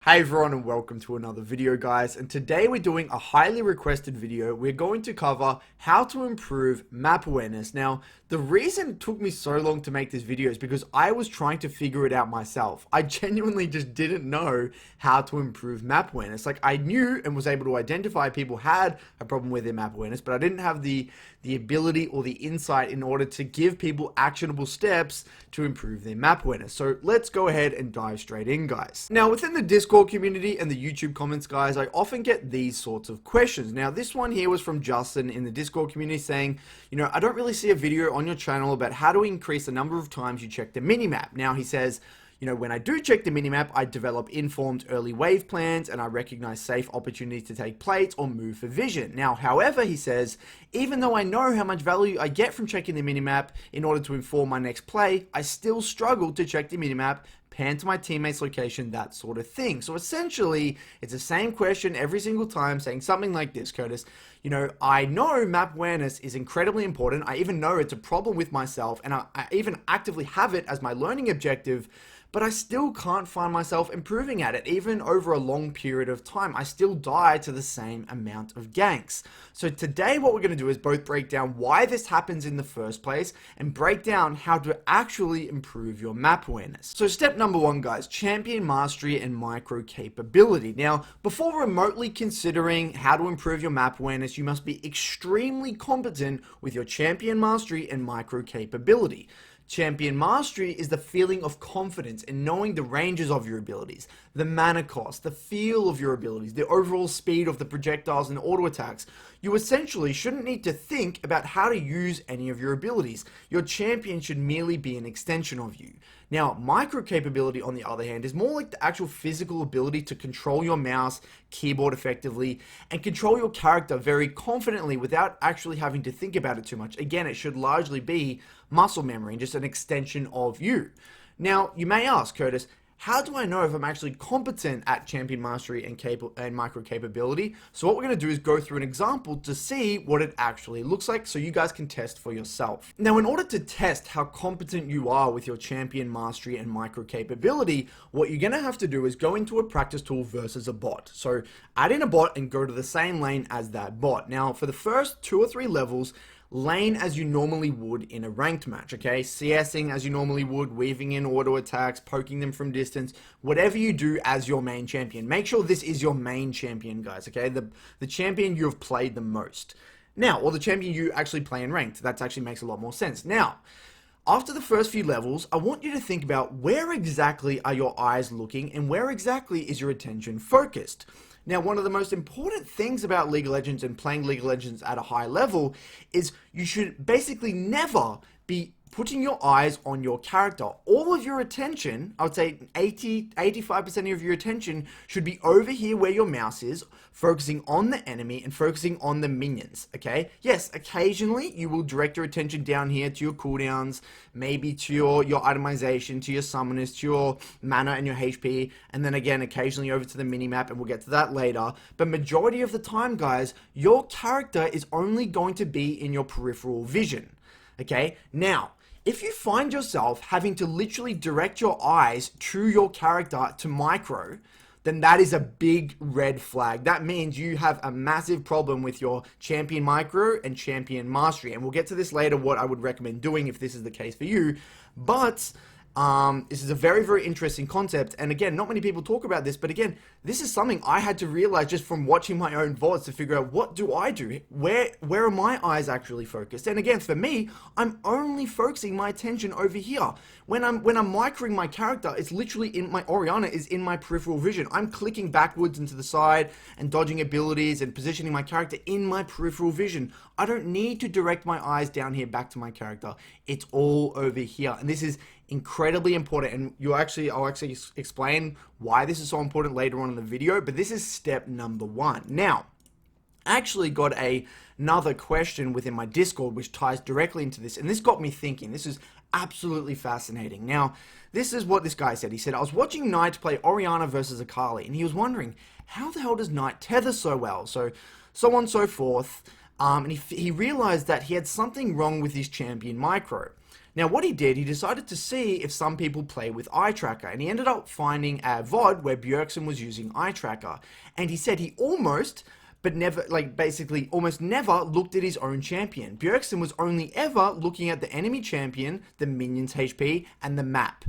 Hey everyone and welcome to another video guys, and today we're doing a highly requested video. We're going to cover how to improve map awareness. Now, the reason it took me so long to make this video is because I was trying to figure it out myself. I genuinely just didn't know how to improve map awareness. Like, I knew and was able to identify people had a problem with their map awareness, but I didn't have the ability or the insight in order to give people actionable steps to improve their map awareness. So let's go ahead and dive straight in, guys. Now, within the Discord community and the YouTube comments, guys, I often get these sorts of questions. Now, this one here was from Justin in the Discord community saying, I don't really see a video on your channel about how to increase the number of times you check the minimap. Now, he says, when I do check the minimap, I develop informed early wave plans and I recognize safe opportunities to take plates or move for vision. Now, however, he says, even though I know how much value I get from checking the minimap in order to inform my next play, I still struggle to check the minimap, pan to my teammate's location, that sort of thing. So essentially, it's the same question every single time, saying something like this, Curtis. I know map awareness is incredibly important. I even know it's a problem with myself, and I even actively have it as my learning objective, but I still can't find myself improving at it, even over a long period of time. I still die to the same amount of ganks. So today what we're going to do is both break down why this happens in the first place and break down how to actually improve your map awareness. So step number one, guys, champion mastery and micro capability. Now, before remotely considering how to improve your map awareness, you must be extremely competent with your champion mastery and micro capability. Champion mastery is the feeling of confidence in knowing the ranges of your abilities, the mana cost, the feel of your abilities, the overall speed of the projectiles and auto attacks. You essentially shouldn't need to think about how to use any of your abilities. Your champion should merely be an extension of you. Now, micro capability, on the other hand, is more like the actual physical ability to control your mouse, keyboard effectively, and control your character very confidently without actually having to think about it too much. Again, it should largely be muscle memory and just an extension of you. Now, you may ask, Curtis, how do I know if I'm actually competent at champion mastery and micro capability? So what we're going to do is go through an example to see what it actually looks like so you guys can test for yourself. Now, in order to test how competent you are with your champion mastery and micro capability, what you're going to have to do is go into a practice tool versus a bot. So add in a bot and go to the same lane as that bot. Now, for the first 2 or 3 levels, lane as you normally would in a ranked match, okay? CSing as you normally would, weaving in auto attacks, poking them from distance, whatever you do as your main champion. Make sure this is your main champion, guys, okay? The champion you have played the most. Now, or the champion you actually play in ranked. That actually makes a lot more sense. Now, after the first few levels, I want you to think about where exactly are your eyes looking and where exactly is your attention focused. Now, one of the most important things about League of Legends and playing League of Legends at a high level is you should basically never be putting your eyes on your character. All of your attention, I would say 85% of your attention should be over here where your mouse is, focusing on the enemy and focusing on the minions, okay? Yes, occasionally you will direct your attention down here to your cooldowns, maybe to your itemization, to your summoners, to your mana and your HP, and then again, occasionally over to the minimap, and we'll get to that later. But majority of the time, guys, your character is only going to be in your peripheral vision, okay? Now, if you find yourself having to literally direct your eyes to your character to micro, then that is a big red flag. That means you have a massive problem with your champion micro and champion mastery. And we'll get to this later, what I would recommend doing if this is the case for you. But this is a very, very interesting concept. And again, not many people talk about this, but again, this is something I had to realize just from watching my own VODs to figure out, what do I do? Where are my eyes actually focused? And again, for me, I'm only focusing my attention over here. When I'm microing my character, it's literally in my Orianna is in my peripheral vision. I'm clicking backwards and to the side and dodging abilities and positioning my character in my peripheral vision. I don't need to direct my eyes down here back to my character. It's all over here. And this is incredibly important, and I'll actually explain why this is so important later on in the video, but this is step number 1. Now, I actually got another question within my Discord which ties directly into this, and this got me thinking. This is absolutely fascinating. Now, this is what this guy said. He said, I was watching Knight play Orianna versus Akali, and he was wondering, how the hell does Knight tether so well? So on and so forth, and he realized that he had something wrong with his champion micro. Now, what he did, he decided to see if some people play with eye tracker, and he ended up finding a VOD where Bjergsen was using eye tracker, and he said he almost, but never, like basically almost never looked at his own champion. Bjergsen was only ever looking at the enemy champion, the minion's HP, and the map.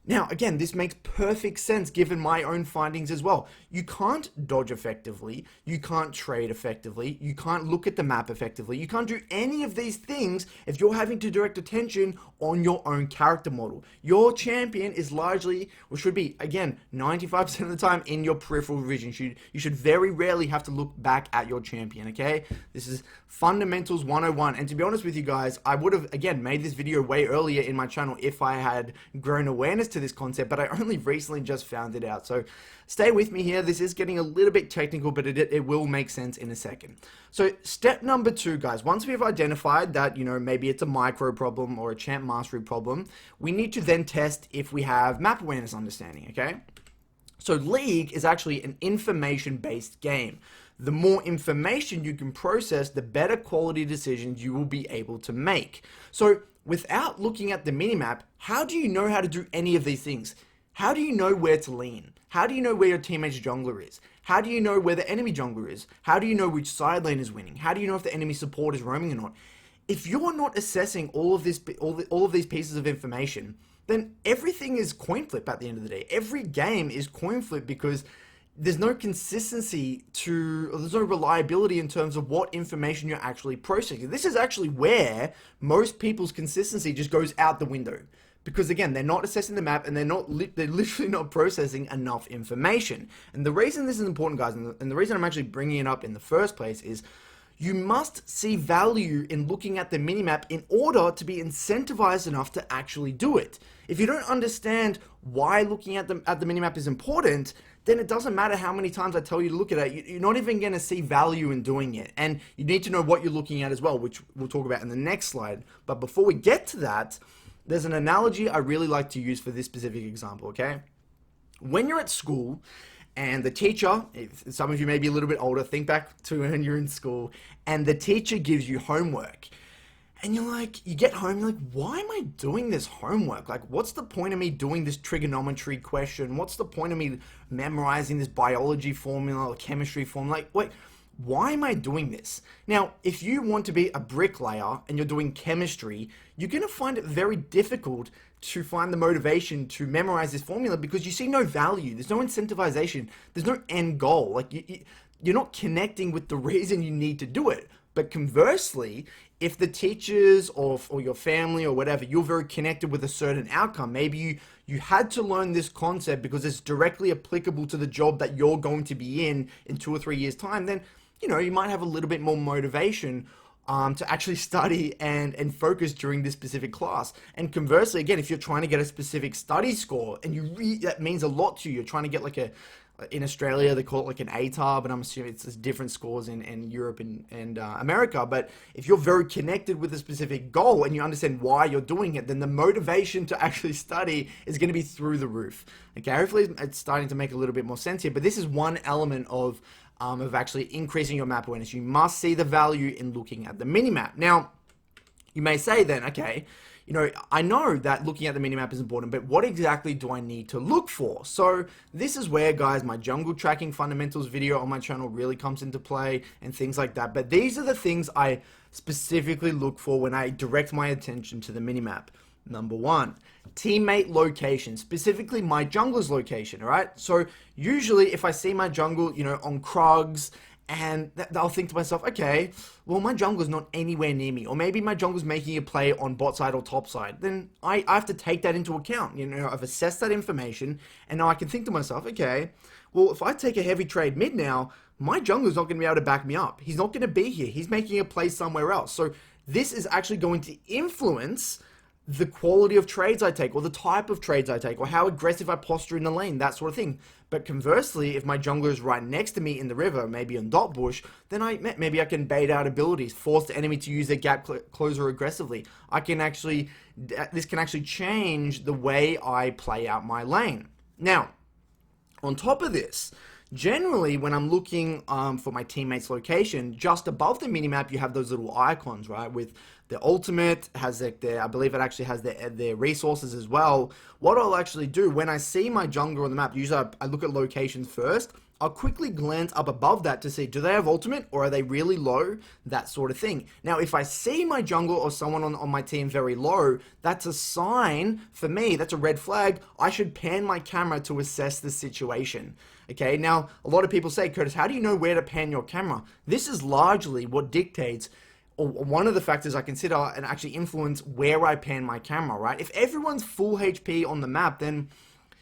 Now, again, this makes perfect sense given my own findings as well. You can't dodge effectively, you can't trade effectively, you can't look at the map effectively, you can't do any of these things if you're having to direct attention on your own character model. Your champion is largely, or should be, again, 95% of the time in your peripheral vision. You should very rarely have to look back at your champion, okay? This is Fundamentals 101, and to be honest with you guys, I would have, again, made this video way earlier in my channel if I had grown awareness to this concept, but I only recently just found it out. So stay with me here. This is getting a little bit technical, but it will make sense in a second. So step number 2, guys, once we've identified that, you know, maybe it's a micro problem or a champ mastery problem, we need to then test if we have map awareness understanding, okay? So League is actually an information-based game. The more information you can process, the better quality decisions you will be able to make. So without looking at the minimap, how do you know how to do any of these things? How do you know where to lean? How do you know where your teammate's jungler is? How do you know where the enemy jungler is? How do you know which side lane is winning? How do you know if the enemy support is roaming or not? If you're not assessing all of these pieces of information, then everything is coin flip at the end of the day. Every game is coin flip because there's no consistency there's no reliability in terms of what information you're actually processing. This is actually where most people's consistency just goes out the window. Because again, they're not assessing the map and they're literally not processing enough information. And the reason this is important, guys, and the reason I'm actually bringing it up in the first place is you must see value in looking at the minimap in order to be incentivized enough to actually do it. If you don't understand why looking at the minimap is important, then it doesn't matter how many times I tell you to look at it. You're not even going to see value in doing it. And you need to know what you're looking at as well, which we'll talk about in the next slide. But before we get to that, there's an analogy I really like to use for this specific example, okay? When you're at school and the teacher, some of you may be a little bit older, think back to when you're in school, and the teacher gives you homework. And you're like, you get home, you're like, why am I doing this homework? Like, what's the point of me doing this trigonometry question? What's the point of me memorizing this biology formula or chemistry formula? Like, wait, why am I doing this? Now, if you want to be a bricklayer and you're doing chemistry, you're going to find it very difficult to find the motivation to memorize this formula because you see no value. There's no incentivization. There's no end goal. Like, you're not connecting with the reason you need to do it. But conversely, if the teachers or your family or whatever, you're very connected with a certain outcome, maybe you had to learn this concept because it's directly applicable to the job that you're going to be in 2 or 3 years' time, then, you know, you might have a little bit more motivation to actually study and focus during this specific class. And conversely, again, if you're trying to get a specific study score and that means a lot to you, you're trying to get like in Australia, they call it like an ATAR, but I'm assuming it's different scores in Europe and America. But if you're very connected with a specific goal and you understand why you're doing it, then the motivation to actually study is going to be through the roof. Okay, hopefully it's starting to make a little bit more sense here, but this is one element of actually increasing your map awareness. You must see the value in looking at the minimap. Now, you may say then, okay, you know, I know that looking at the minimap is important, but what exactly do I need to look for? So this is where, guys, my jungle tracking fundamentals video on my channel really comes into play and things like that. But these are the things I specifically look for when I direct my attention to the minimap. Number 1, teammate location, specifically my jungler's location, all right? So usually if I see my jungle, you know, on Krugs, and I'll think to myself, okay, well, my jungler's not anywhere near me, or maybe my jungler's making a play on bot side or top side, then I have to take that into account. You know, I've assessed that information, and now I can think to myself, okay, well, if I take a heavy trade mid now, my jungler's not going to be able to back me up. He's not going to be here. He's making a play somewhere else. So this is actually going to influence the quality of trades I take, or the type of trades I take, or how aggressive I posture in the lane, that sort of thing. But conversely, if my jungler is right next to me in the river, maybe on dot bush, then maybe I can bait out abilities, force the enemy to use their gap closer aggressively. This can actually change the way I play out my lane. Now, on top of this, generally when I'm looking for my teammate's location, just above the minimap, you have those little icons, right? With the ultimate, has their, I believe it actually has their resources as well. What I'll actually do when I see my jungler on the map, usually I look at locations first. I'll quickly glance up above that to see, do they have ultimate or are they really low? That sort of thing. Now, if I see my jungle or someone on my team very low, that's a sign for me, that's a red flag. I should pan my camera to assess the situation. Okay, now, a lot of people say, Curtis, how do you know where to pan your camera? This is largely what dictates, or one of the factors I consider and actually influence where I pan my camera, right? If everyone's full HP on the map, then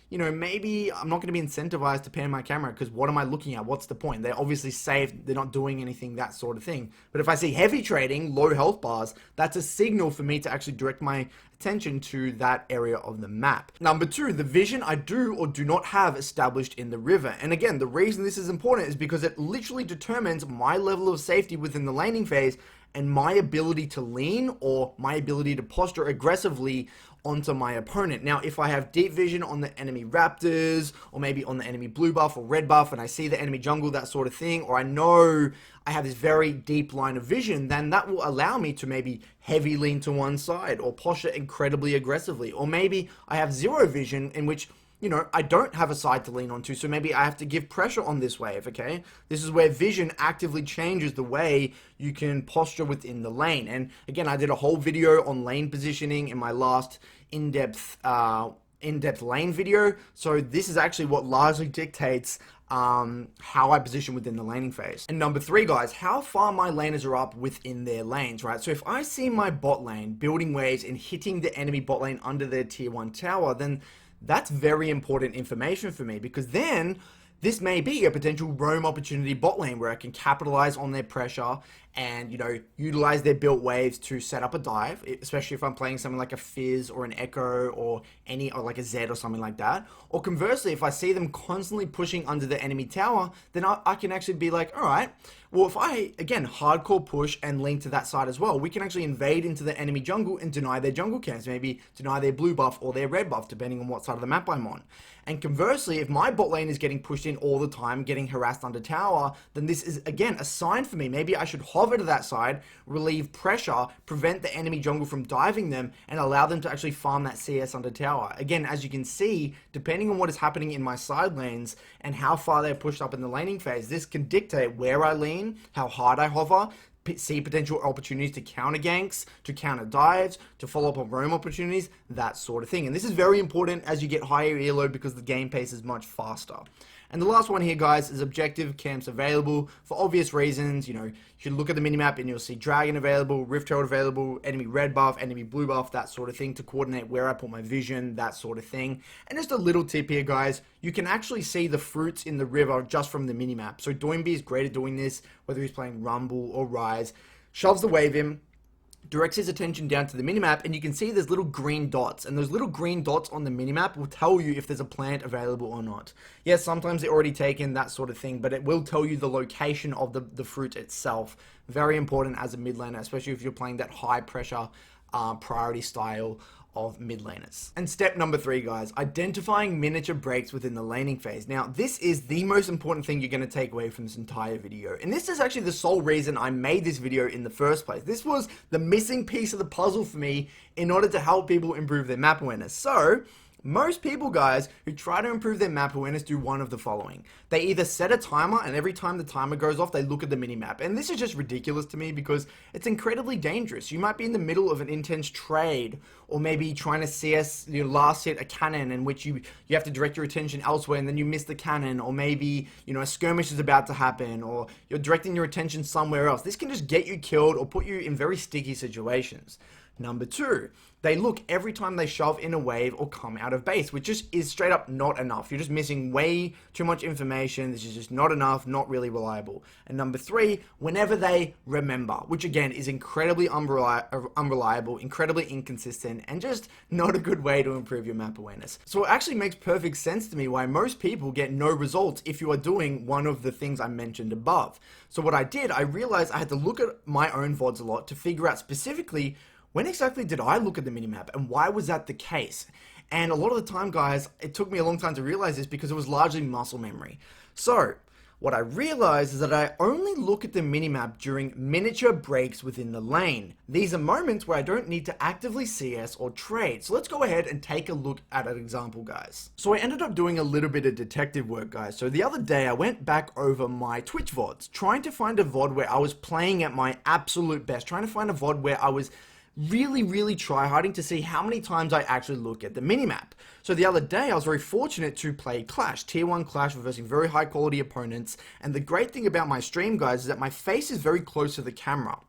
you know, maybe I'm not going to be incentivized to pan my camera because what am I looking at? What's the point? They're obviously safe. They're not doing anything, that sort of thing. But if I see heavy trading, low health bars, that's a signal for me to actually direct my attention to that area of the map. Number two, the vision I do or do not have established in the river. And again, the reason this is important is because it literally determines my level of safety within the laning phase and my ability to lean or my ability to posture aggressively onto my opponent. Now, if I have deep vision on the enemy raptors, or maybe on the enemy blue buff or red buff, and I see the enemy jungle, that sort of thing, or I know I have this very deep line of vision, then that will allow me to maybe heavy lean to one side, or posture incredibly aggressively, or maybe I have zero vision in which you know, I don't have a side to lean onto, so maybe I have to give pressure on this wave, okay? This is where vision actively changes the way you can posture within the lane. And again, I did a whole video on lane positioning in my last in-depth lane video. So this is actually what largely dictates how I position within the laning phase. And number three, guys, how far my laners are up within their lanes, right? So if I see my bot lane building waves and hitting the enemy bot lane under their tier 1 tower, then that's very important information for me, because then this may be a potential roam opportunity bot lane where I can capitalize on their pressure and, you know, utilize their built waves to set up a dive, especially if I'm playing something like a Fizz or an Echo or like a Zed or something like that. Or conversely, if I see them constantly pushing under the enemy tower, then I can actually be like, all right, well, if I, again, hardcore push and lean to that side as well, we can actually invade into the enemy jungle and deny their jungle camps, maybe deny their blue buff or their red buff, depending on what side of the map I'm on. And conversely, if my bot lane is getting pushed in all the time, getting harassed under tower, then this is, again, a sign for me. Maybe I should hover to that side, relieve pressure, prevent the enemy jungle from diving them, and allow them to actually farm that CS under tower. Again, as you can see, depending on what is happening in my side lanes and how far they're pushed up in the laning phase, this can dictate where I lean, how hard I hover, see potential opportunities to counter ganks, to counter dives, to follow up on roam opportunities, that sort of thing. And this is very important as you get higher elo because the game pace is much faster. And the last one here, guys, is objective camps available for obvious reasons. You know, you should look at the minimap and you'll see Dragon available, Rift Herald available, enemy red buff, enemy blue buff, that sort of thing, to coordinate where I put my vision, that sort of thing. And just a little tip here, guys, you can actually see the fruits in the river just from the minimap. So Doinby is great at doing this, whether he's playing Rumble or Rise, shoves the wave in, directs his attention down to the minimap, and you can see there's little green dots, and those little green dots on the minimap will tell you if there's a plant available or not. Yes, sometimes they're already taken, that sort of thing, but it will tell you the location of the fruit itself. Very important as a mid laner, especially if you're playing that high pressure priority style of mid laners. And step number 3, guys, identifying miniature breaks within the laning phase. Now, this is the most important thing you're going to take away from this entire video. And this is actually the sole reason I made this video in the first place. This was the missing piece of the puzzle for me in order to help people improve their map awareness. So, most people, guys, who try to improve their map awareness do one of the following. They either set a timer, and every time the timer goes off, they look at the minimap. And this is just ridiculous to me because it's incredibly dangerous. You might be in the middle of an intense trade, or maybe trying to CS, you know, last hit a cannon in which you have to direct your attention elsewhere and then you miss the cannon, or maybe, you know, a skirmish is about to happen, or you're directing your attention somewhere else. This can just get you killed or put you in very sticky situations. Number 2, they look every time they shove in a wave or come out of base, which just is straight up not enough. You're just missing way too much information. This is just not enough, not really reliable. And number 3, whenever they remember, which again is incredibly unreliable, incredibly inconsistent, and just not a good way to improve your map awareness. So it actually makes perfect sense to me why most people get no results if you are doing one of the things I mentioned above. So what I did, I realized I had to look at my own VODs a lot to figure out specifically when exactly did I look at the minimap and why was that the case? And a lot of the time, guys, it took me a long time to realize this because it was largely muscle memory. So, what I realized is that I only look at the minimap during miniature breaks within the lane. These are moments where I don't need to actively CS or trade. So let's go ahead and take a look at an example, guys. So I ended up doing a little bit of detective work, guys. So the other day I went back over my Twitch VODs, trying to find a VOD where I was playing at my absolute best, trying to find a VOD where I was really try-harding to see how many times I actually look at the minimap. So the other day I was very fortunate to play Clash, Tier 1 Clash, versing very high quality opponents, and the great thing about my stream, guys, is that my face is very close to the camera,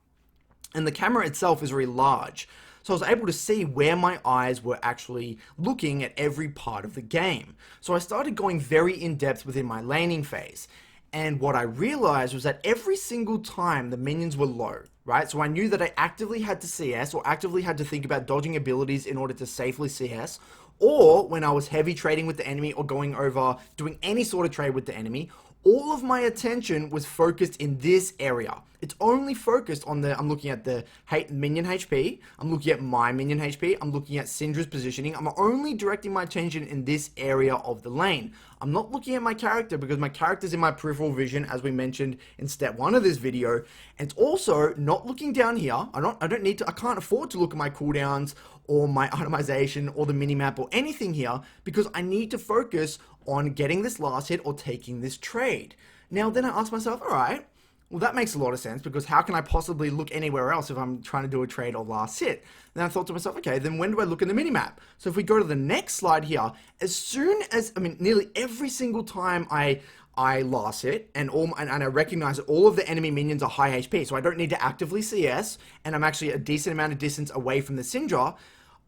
and the camera itself is very large. So I was able to see where my eyes were actually looking at every part of the game. So I started going very in-depth within my laning phase. And what I realized was that every single time the minions were low, right? So I knew that I actively had to CS or actively had to think about dodging abilities in order to safely CS, or when I was heavy trading with the enemy or going over doing any sort of trade with the enemy, all of my attention was focused in this area. It's only focused on I'm looking at the minion HP, I'm looking at my minion HP, I'm looking at Syndra's positioning. I'm only directing my attention in this area of the lane. I'm not looking at my character because my character's in my peripheral vision, as we mentioned in step 1 of this video. And it's also not looking down here. I can't afford to look at my cooldowns or my itemization or the minimap or anything here because I need to focus on getting this last hit or taking this trade. Now then I ask myself, alright, well that makes a lot of sense because how can I possibly look anywhere else if I'm trying to do a trade or last hit? Then I thought to myself, okay, then when do I look in the minimap? So if we go to the next slide here, as soon as, nearly every single time I last hit and I recognize that all of the enemy minions are high HP, so I don't need to actively CS, and I'm actually a decent amount of distance away from the Syndra,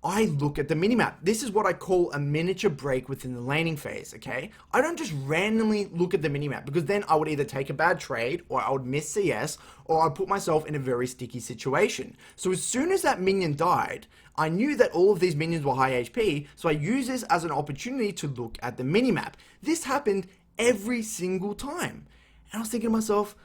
I look at the minimap. This is what I call a miniature break within the laning phase, okay? I don't just randomly look at the minimap because then I would either take a bad trade or I would miss CS or I'd put myself in a very sticky situation. So as soon as that minion died, I knew that all of these minions were high HP, so I used this as an opportunity to look at the minimap. This happened every single time. And I was thinking to myself,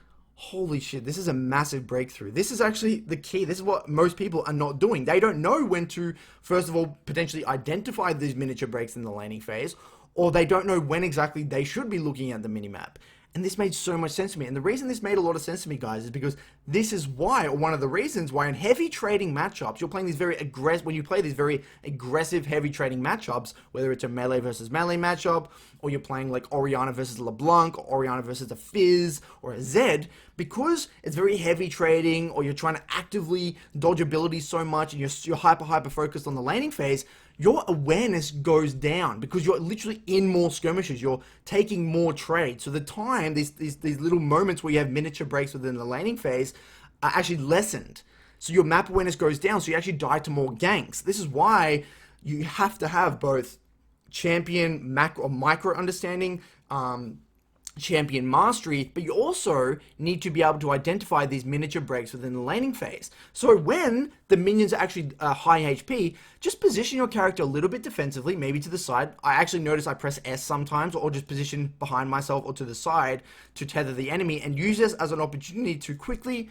holy shit, this is a massive breakthrough. This is actually the key. This is what most people are not doing. They don't know when to, first of all, potentially identify these miniature breaks in the laning phase, or they don't know when exactly they should be looking at the minimap. And this made so much sense to me. And the reason this made a lot of sense to me, guys, is because this is why, or one of the reasons why in heavy trading matchups, you're playing these very aggressive, when you play these very aggressive heavy trading matchups, whether it's a melee versus melee matchup, or you're playing like Orianna versus LeBlanc, or Orianna versus a Fizz, or a Zed, because it's very heavy trading, or you're trying to actively dodge abilities so much, and you're hyper focused on the laning phase, your awareness goes down because you're literally in more skirmishes. You're taking more trades. So the time, these little moments where you have miniature breaks within the laning phase are actually lessened. So your map awareness goes down. So you actually die to more ganks. This is why you have to have both champion macro or micro understanding, champion mastery, but you also need to be able to identify these miniature breaks within the laning phase. So when the minions are actually high HP, just position your character a little bit defensively, maybe to the side. I actually notice I press S sometimes, or just position behind myself or to the side to tether the enemy, and use this as an opportunity to quickly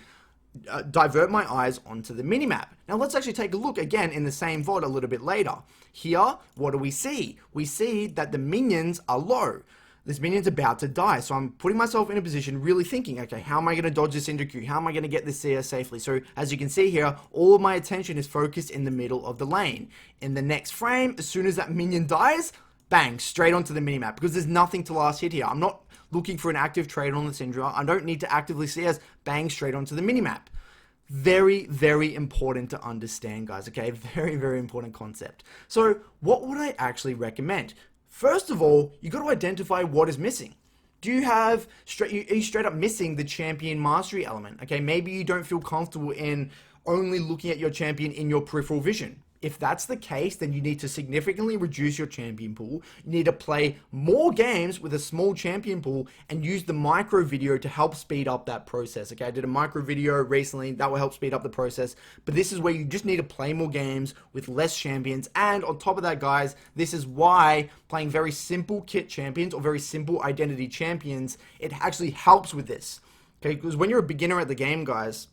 divert my eyes onto the minimap. Now let's actually take a look again in the same VOD a little bit later. Here, what do we see? We see that the minions are low. This minion's about to die, so I'm putting myself in a position really thinking, okay, how am I going to dodge this into Q? How am I going to get this CS safely? So as you can see here, all of my attention is focused in the middle of the lane. In the next frame, as soon as that minion dies, bang, straight onto the minimap, because there's nothing to last hit here. I'm not looking for an active trade on the Syndra. I don't need to actively CS, bang, straight onto the minimap. Very important to understand, guys, okay? Very important concept. So what would I actually recommend? First of all, you got to identify what is missing. Do you have, are you straight up missing the champion mastery element? Okay, maybe you don't feel comfortable in only looking at your champion in your peripheral vision. If that's the case, then you need to significantly reduce your champion pool. You need to play more games with a small champion pool and use the micro video to help speed up that process. Okay, I did a micro video recently that will help speed up the process, but this is where you just need to play more games with less champions. And on top of that, guys, this is why playing very simple kit champions or very simple identity champions, it actually helps with this. Okay, because when you're a beginner at the game, guys,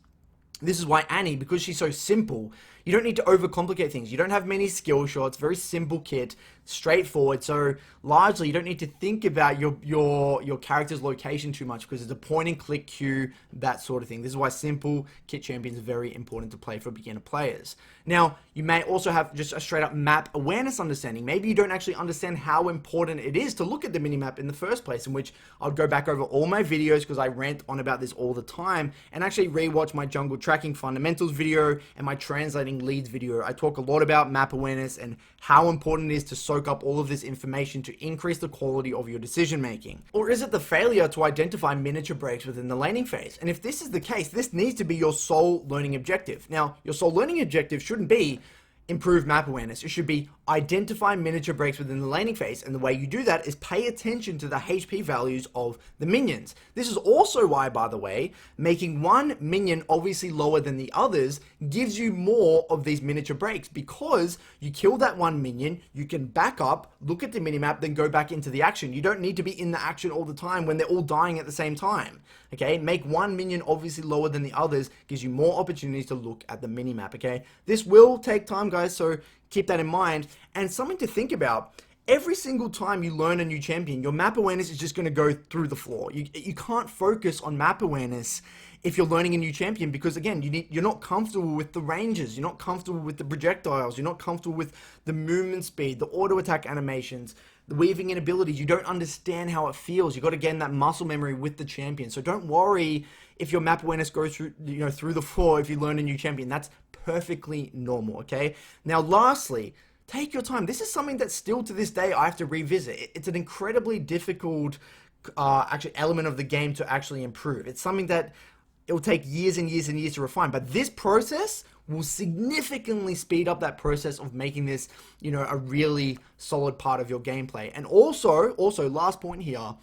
this is why Annie, because she's so simple, You don't need to overcomplicate things. You don't have many skill shots, very simple kit, straightforward. So largely you don't need to think about your character's location too much because it's a point and click queue, that sort of thing. This is why simple kit champions are very important to play for beginner players. Now, you may also have just a straight up map awareness understanding. Maybe you don't actually understand how important it is to look at the minimap in the first place, in which I'll go back over all my videos because I rant on about this all the time, and actually rewatch my jungle tracking fundamentals video and my translating leads video. I talk a lot about map awareness and how important it is to soak up all of this information to increase the quality of your decision making. Or is it the failure to identify miniature breaks within the laning phase? And if this is the case, this needs to be your sole learning objective. Now, your sole learning objective shouldn't be improve map awareness. It should be identify miniature breaks within the laning phase, and the way you do that is pay attention to the HP values of the minions. This is also why, by the way, making one minion obviously lower than the others gives you more of these miniature breaks, because you kill that one minion, you can back up, look at the minimap, then go back into the action. You don't need to be in the action all the time when they're all dying at the same time. Okay, make one minion obviously lower than the others, gives you more opportunities to look at the minimap. Okay, this will take time, guys, so keep that in mind. And something to think about: every single time you learn a new champion, your map awareness is just going to go through the floor. You can't focus on map awareness if you're learning a new champion, because again, you're not comfortable with the ranges, you're not comfortable with the projectiles, you're not comfortable with the movement speed, the auto attack animations, the weaving in abilities. You don't understand how it feels. You got to gain that muscle memory with the champion. So don't worry if your map awareness goes through, through the floor if you learn a new champion. That's perfectly normal. Okay. Now, lastly, take your time. This is something that still to this day I have to revisit. It's an incredibly difficult actually element of the game to actually improve. It's something that it will take years and years and years to refine, but this process will significantly speed up that process of making this, a really solid part of your gameplay. And also last point here,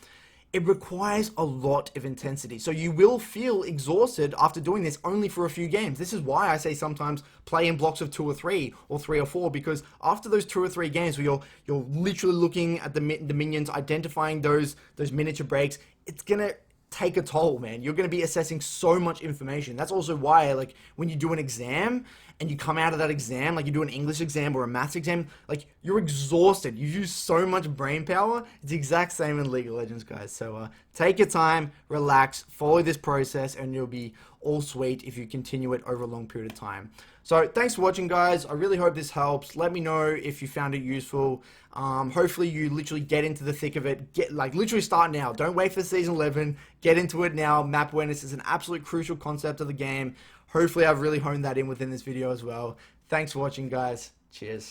it requires a lot of intensity. So you will feel exhausted after doing this only for a few games. This is why I say sometimes play in blocks of 2 or 3 or 3 or 4, because after those 2 or 3 games where you're literally looking at the minions, identifying those miniature breaks, it's gonna take a toll, man. You're going to be assessing so much information. That's also why, like, when you do an exam and you come out of that exam, like you do an English exam or a maths exam, like, you're exhausted. You use so much brain power. It's the exact same in League of Legends, guys. So take your time, relax, follow this process, and you'll be all sweet if you continue it over a long period of time. So thanks for watching, guys. I really hope this helps. Let me know if you found it useful. Hopefully you literally get into the thick of it. Literally start now. Don't wait for season 11. Get into it now. Map awareness is an absolute crucial concept of the game. Hopefully I've really honed that in within this video as well. Thanks for watching, guys. Cheers.